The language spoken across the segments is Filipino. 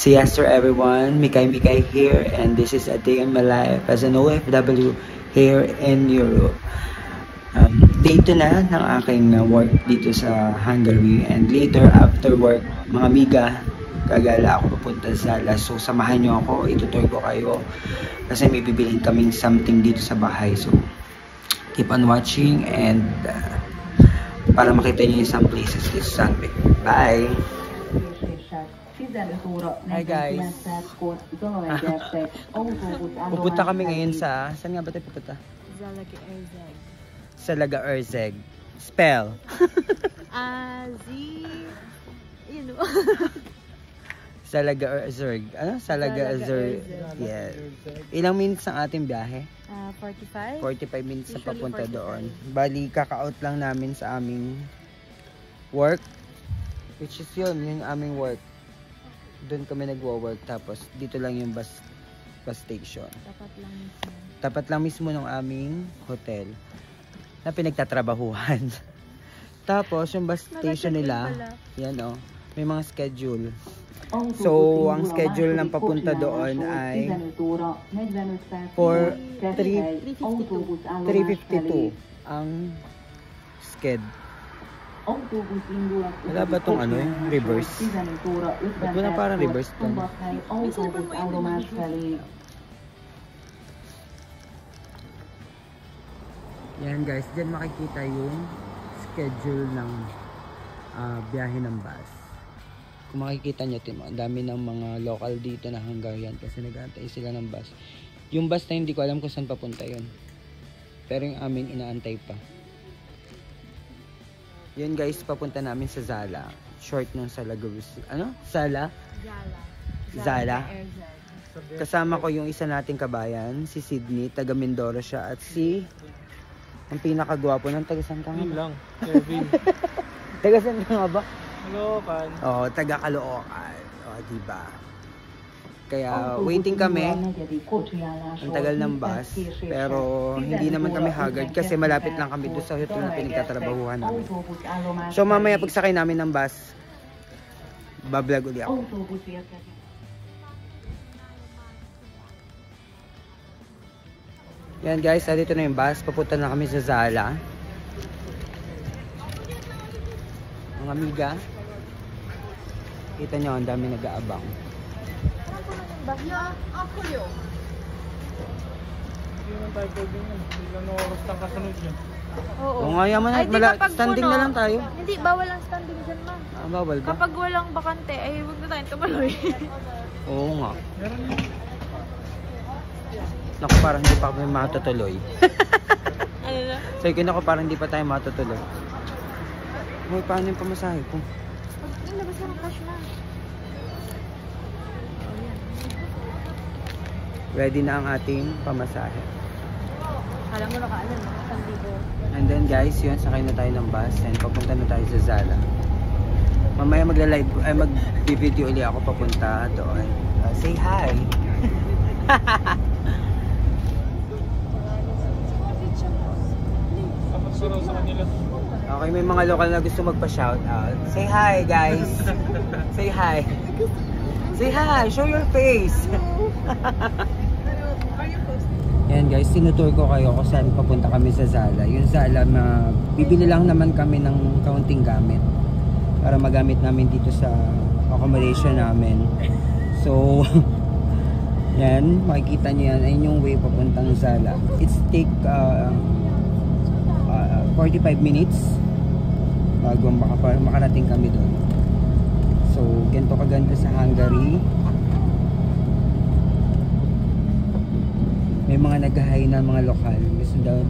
Yes, sir, everyone. Mikay here, and this is a day in my life as an OFW here in Europe. Day 2 na ng aking work dito sa Hungary, and later after work, mga amiga, gagala ako pupunta sa Zala. So samahan nyo ako, itutur ko kayo kasi may bibilhin kaming something dito sa bahay. So keep on watching and para makita nyo yung some places dito sa Hungary. Bye! Hi guys! Pupunta kami ngayon sa... Saan nga ba tayo pupunta? Zalaga-Erzeg. Zalaga-Erzeg. Spell! You know. Zalaga-Erzeg. Ano? Zalaga-Erzeg. Yeah. Ilang minutes ang ating biyahe? 45. 45 minutes na Usually papunta 45. doon. Bali, kaka-out lang namin sa aming work. Which is yun aming work. Doon kami nagwo-work, tapos dito lang yung bus station. Tapat lang mismo. Tapat lang mismo ng aming hotel na pinagtatrabahuhan. Tapos yung bus station nila, yan oh, may mga schedule. So, ang schedule ng papunta doon ay for 3:52 ang schedule. Wala ba itong ano, reverse? Ba't mo na parang reverse ito? Yan guys, dyan makikita yung schedule ng biyahe ng bus. Kung makikita nyo, ang dami ng mga local dito na Hungarian kasi nag-aantay sila ng bus. Yung bus na hindi ko alam kung saan papunta yun. Pero yung aming inaantay pa. Yun guys, papunta namin sa Zala. Short ng Zalaga. Ano? Zala? Zala. Kasama ko yung isa nating kabayan, si Sydney, taga Mindoro siya, at si ang pinakagwapo ng taga saan ka nga ba? Kevin. Taga saan ka nga ba? Caloocan. Oo, taga Caloocan. O, diba? Kaya waiting kami. Ang tagal ng bus. Pero hindi naman kami haggard kasi malapit lang kami doon sa hotel na pinagtatrabahuhan namin. So mamaya pagsakay namin ng bus, bablog ulit ako. Yan guys, dito na yung bus. Papunta na kami sa Zala. Mga amiga, kita nyo, ang dami nag-aabang. Hindi naman tayo pwede yun. Ilang oras lang kasunod yun. Oo. Kung ayaw man, standing na lang tayo. Hindi, bawal ang standing dyan, ma. Bawal ba? Kapag walang bakante, ay huwag na tayong tumuloy. Oo nga. Meron yun. Naku, parang hindi pa kami matutuloy. Ano na? So, ako parang hindi pa tayo matutuloy. Uy, paano yung pamasahe ko? Labas na ng cash na. Ready na ang ating pamasahe. Kala mo nakaalam, no? 1,000. And then guys, yun, sakay na tayo ng bus and papunta na tayo sa Zala. Mamaya magla-live, ay mag-video ulit ako papunta doon. Say hi! Kapag sa kanila. Okay, may mga local na gusto magpa-shoutout. Say hi guys! Say hi! Say hi! Show your face! Yan guys, tinutur ko kayo kung saan papunta kami sa Zala. Yung Zala, bibili lang naman kami ng kaunting gamit para magamit namin dito sa accommodation namin. So, yan, makikita nyo yan. Ayun yung way papuntang Zala. It's take 45 minutes bago makarating kami doon. So, ganito kaganda sa Hungary. May mga nag-hi na mga lokal.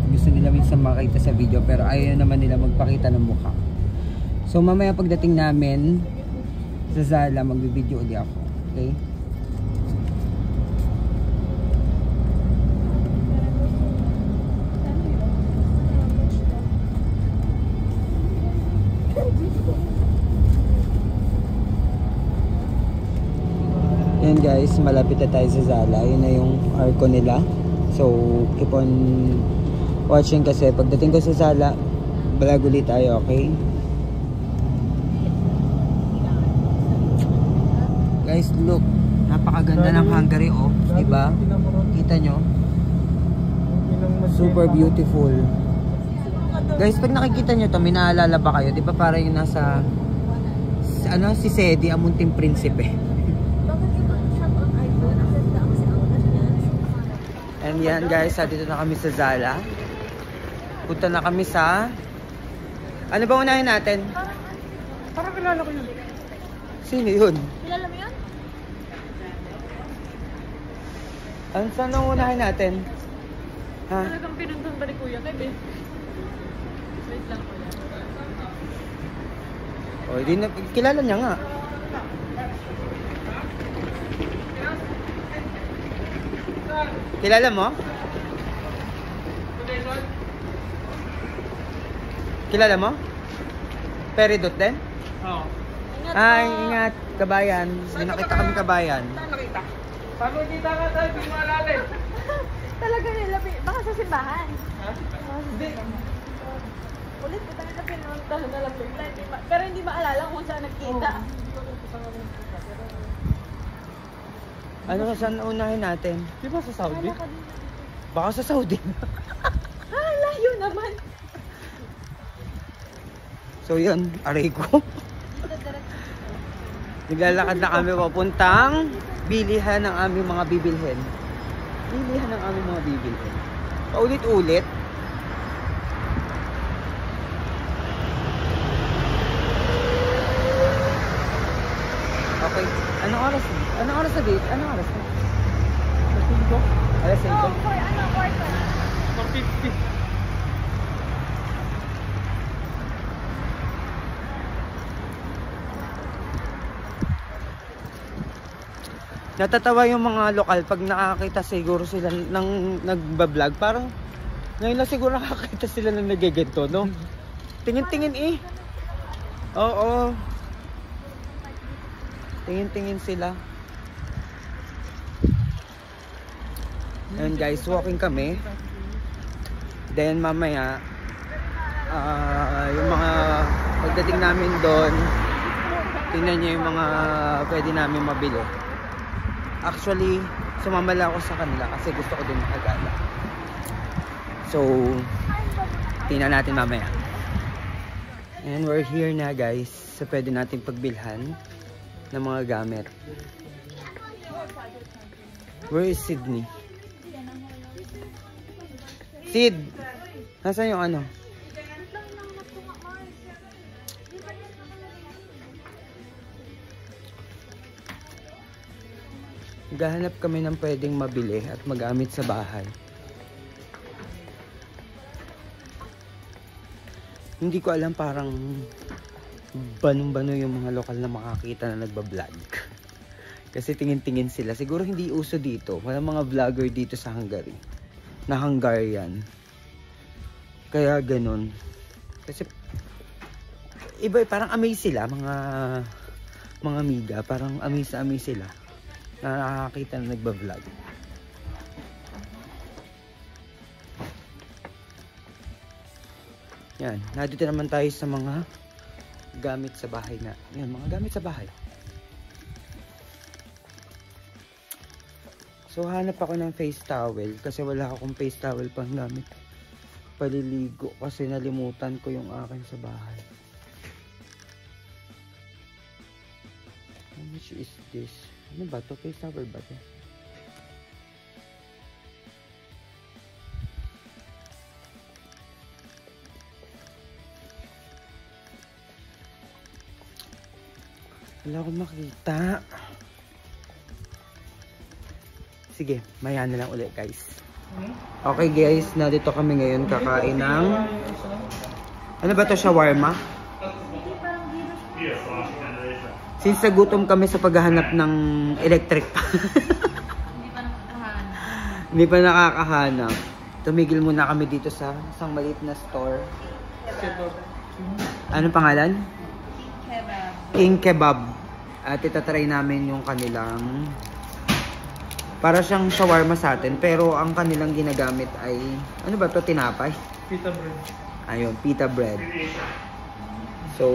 Gusto nila minsan makita sa video pero ayaw naman nila magpakita ng mukha. So mamaya pagdating namin sa Zala, magbibideo ulit ako. Okay? Yan guys, malapit na tayo sa Zala. Yun na yung arko nila. So, keep on watching kasi pagdating ko sa Zala, vlog ulit tayo, okay? Guys, look. Napakaganda ng Hungary, oh. Diba? Kita nyo? Super beautiful. Guys, pag nakikita nyo to, may naalala ba kayo? Diba parang yung nasa ano, si Sedi, ang munting prinsipe. And yan guys, dito na kami sa Zala. Punta na kami sa... Ano ba unahin natin? Parang kilala ko yun. Sino yun? Kilala mo yun? Ano saan ang unahin natin? Ha? Talagang pinuntan ba ni Kuya Kev eh? Wait lang Kuya. O, hindi na... Kilala niya nga. Kilala mo? Kilala mo? Peridot din? Oo. Ay, ingat. Kabayan. May nakita kami kabayan. Saan nakita? Paano kita ka tayo? Hindi mo alalim. Talaga nila, baka sa simbahan. Ha? Hindi. Ulit ko talaga pinuntahan na lang bigla. Pero hindi maalala kung saan nagkita. Ano ka saan unahin natin? Di ba sa Saudi? Baka sa Saudi. Layo naman. So yun, aray ko. Naglalakad na kami papuntang bilihan ng aming mga bibilhin. Bilihan ng aming mga bibilhin. Paulit-ulit. Okay. Anong oras? Anong oras na date? Anong oras na? Alas 5. Oh, for ano, quarter. 450. Natatawa yung mga lokal pag nakakita siguro sila ng nagbablog. Parang ngayon na siguro nakakita sila ng nagagento, no? Tingin-tingin eh. Oo. Tingin-tingin sila. And guys, walking kami. Then mamaya, yung mga pagdating namin doon, tingnan nyo yung mga pwede namin mabili. Actually, sumama lang ako sa kanila kasi gusto ko din makagala. So, tingnan natin mamaya. And we're here na guys, so pwede natin pagbilhan ng mga gamit. Where is Sydney? Sid! Nasaan yung ano? Gahanap kami ng pwedeng mabili at magamit sa bahay. Hindi ko alam, parang banong-bano yung mga lokal na makakita na nagbablog. Kasi tingin-tingin sila. Siguro hindi uso dito. Walang mga vlogger dito sa Hungary. Na Hungarian. Kaya ganun. Kasi iba, parang amaze sila. Mga amiga. Parang amaze sila na nakakita na nagbablog. Yan, nandito naman tayo sa mga gamit sa bahay na. Yan, mga gamit sa bahay. So hanap ako ng face towel kasi wala akong face towel pang gamit paliligo kasi nalimutan ko yung akin sa bahay. How much is this? Ano ba to? Face towel ba to? Wala akong makita. Sige, maya na lang ulit guys. Okay guys, nandito kami ngayon kakain ng... Ano ba to? Shawarma? Since nagutom kami sa paghahanap ng electric pa. Hindi pa nakakahanap. Tumigil muna kami dito sa isang maliit na store. Ano pangalan? King Kebab. At itatry namin yung kanilang... Para siyang shawarma sa atin, pero ang kanilang ginagamit ay... Ano ba to? Tinapay? Pita bread. Ayun, pita bread. So...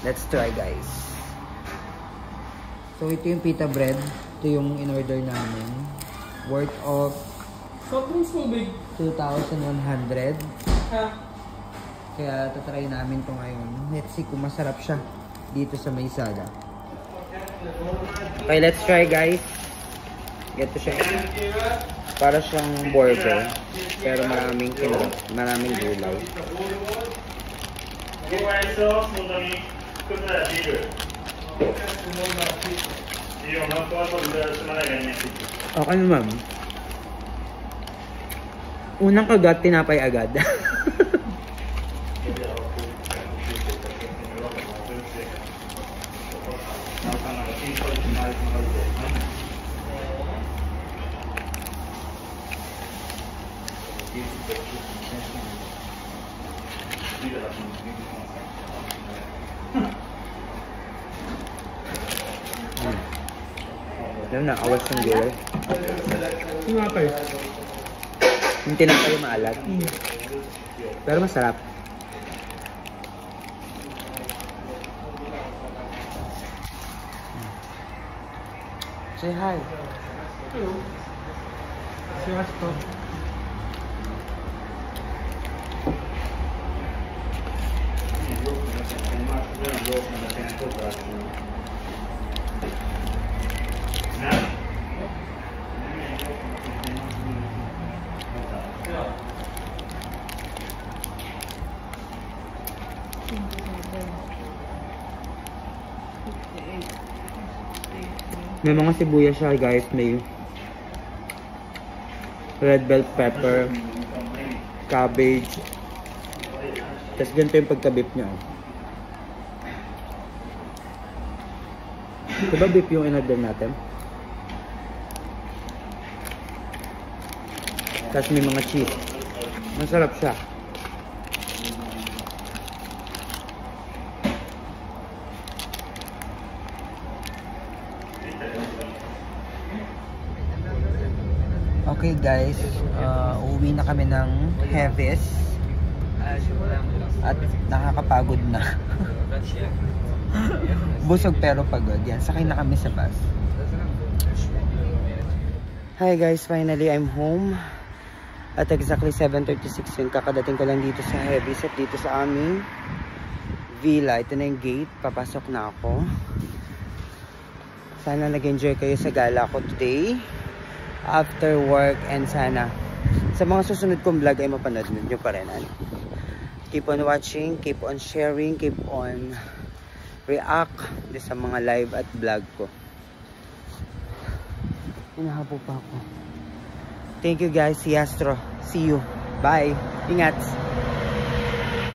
Let's try guys. So ito yung pita bread. Ito yung in-order namin. Worth of Sobrang tubig. 2,100. Ha? Kaya tatry namin to ngayon. Let's see kung masarap siya dito sa Maysada. Okay, let's try guys. Ito siya. Para siyang burger. Pero maraming gulay. Okay naman. Unang kagat, tinapay agad. Ano na, awas ng gulay. Tinapay. Yung tinapay yung maalat. Pero masarap. Say hi. Hello. Siwas to. May mga sibuyas siya guys, may red bell pepper, cabbage, tapos ganito yung pagka-beef niya. Diba beef yung in-order natin? Tapos may mga cheese. Masarap siya. Okay guys, uwi na kami ng Heves at nakakapagod na. Busog pero pagod. Yan, sakay na kami sa bus. Hi guys, finally I'm home. At exactly 7:36 yun. Kakadating ko lang dito sa Heves at dito sa aming villa. Ito na yung gate. Papasok na ako. Sana nag-enjoy kayo sa gala ko today. After work, and sana sa mga susunod kong vlog ay mapanood nyo pa rin. Keep on watching, keep on sharing, keep on react sa mga live at vlog ko. Hinahapo pa ako. Thank you guys, si Astro. See you. Bye. Ingat.